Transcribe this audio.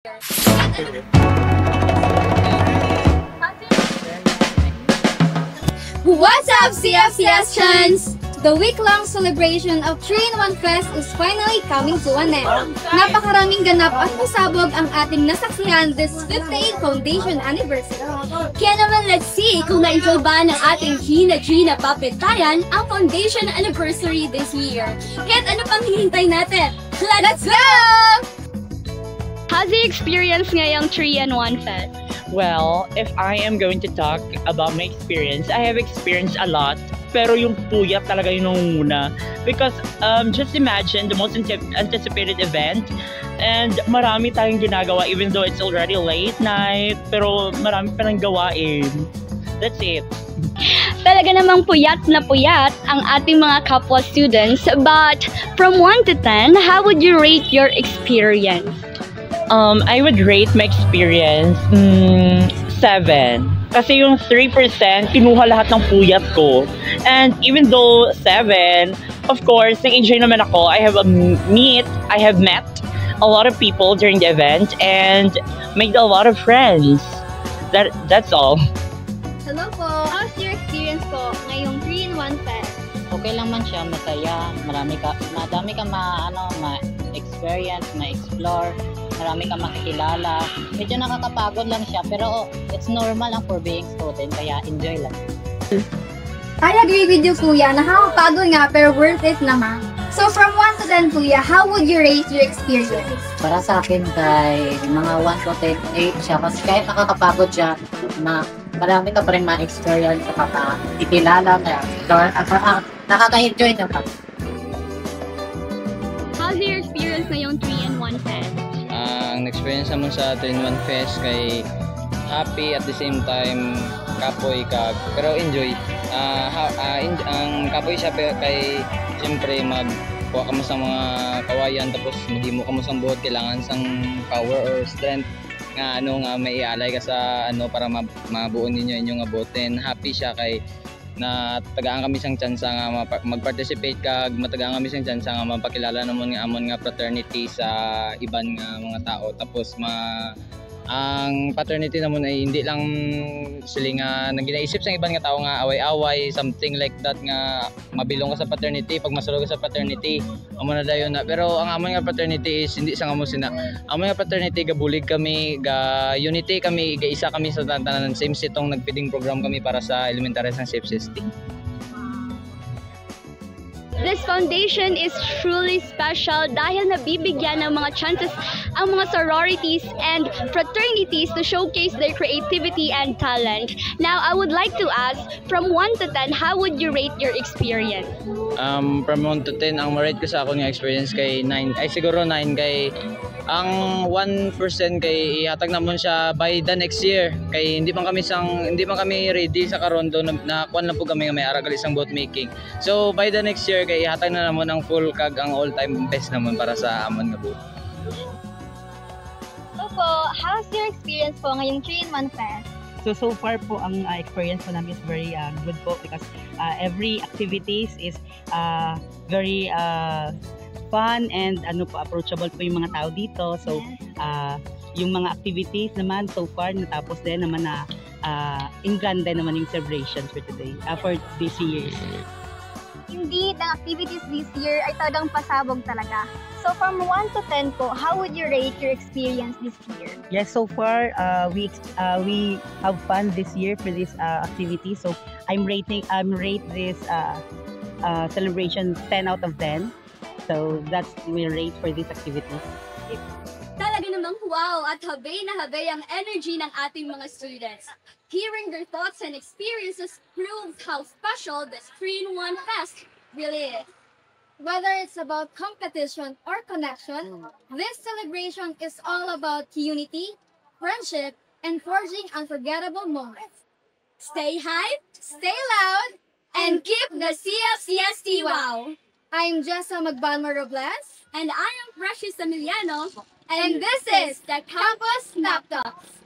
What's up, CFCSians? The week-long celebration of 3-in-1 Fest is finally coming to an end. Napakaraming ganap at pasabog ang ating nasaksihan this 58th Foundation Anniversary. Kaya naman let's see kung na-enjoy ba ng ating Gina Papetayan ang Foundation Anniversary this year. Kaya't ano pang hihintay natin? Let's go! How's the experience ngayong 3-in-1 Fest? Well, if I am going to talk about my experience, I have experienced a lot. Pero yung puyat talaga yung nangunguna. Because just imagine the most anticipated event. And marami tayong ginagawa even though it's already late night. Pero marami pa nang gawain. That's it. Talaga namang puyat na puyat ang ating mga kapwa students. But from 1 to 10, how would you rate your experience? I would rate my experience 7. Kasi yung 3%, kinuha lahat ng puyat ko. And even though 7, of course, nag-enjoy naman ako. I have met a lot of people during the event and made a lot of friends. That's all. Hello po! How's your experience po ngayong 3-in-1 Fest? Okay lang man siya, masaya. Madami ka ma-experience, ma-explore. Marami kang makikilala. Medyo nakakapagod lang siya, pero it's normal lang for being student, kaya enjoy lang. I agree with you, Kuya. Nakakapagod nga, pero worth it naman. So from 1 to 10, Kuya, how would you rate your experience? Para sa akin, kay mga 1 to 10, 8 siya. Kasi kahit nakakapagod siya, marami ka pa rin ma-experience, nakakikilala, nakaka-enjoy naman. How's your experience ngayong 3-in-1 Fest? Ang experience naman sa 3-in-1 Fest kay happy at the same time kapoy ka pero enjoy. Ang kapoy siya kay siyempre magkuha ka mo sa mga kawayan tapos maghimo ka mo sa buhot, kailangan sang power or strength nga may ialay ka sa para mabuo ninyo inyong abutin. Happy siya kay na tagaan kami siyang chance nga mag-participate kag matagaan kami siyang chance nga mapakilala namon nga amon nga fraternity sa iban nga mga tao. Tapos ang fraternity namon ay hindi lang sila nga naginaisip sa iban nga tao nga away-away, something like that nga mabilong ka sa fraternity, pag masulog ka sa fraternity amo na dayon na. Pero ang amon nga fraternity is hindi sa amo sina. Amon nga fraternity gabulig kami, ga unity kami, ga isa kami sa tanan same sitong nagfeeding program kami para sa elementary sang safe system. This foundation is truly special dahil nabibigyan ng mga chances ang mga sororities and fraternities to showcase their creativity and talent. Now, I would like to ask, from 1 to 10, how would you rate your experience? From 1 to 10, ang ma-rate ko sa ako nga experience kay 9, ay siguro 9 kay ang 1% kay ihatag namon siya by the next year kay hindi man kami ready sa karon do na kuan lang po kami nga may aragal isang boat making. So by the next year kay ihatag na namon ang full kag ang all time best namon para sa amon nga boat. So po, how's your experience po ngayong 3-in-1 Fest? So far po ang experience po namin is very good po because every activities is very fun and approachable po yung mga tao dito. So yung mga activities naman so far natapos din naman na in grande naman yung celebrations for today, for this year. Indeed, ang activities this year ay talagang pasabog talaga. So from 1 to 10 po, how would you rate your experience this year? Yes, so far we have fun this year for this activity. So I'm rate this celebration 10 out of 10. So that's my rate for this activity. Talaga namang wow at habay na habay ang energy ng ating mga students. Hearing their thoughts and experiences proves how special this 3-in-1 Fest really is. Whether it's about competition or connection, this celebration is all about unity, friendship, and forging unforgettable moments. Stay hyped, stay loud, and keep the CFCST wow! I'm Jessa Magbanmo Robles. And I am Precious Emiliano. And this is the Campus Snap Talks.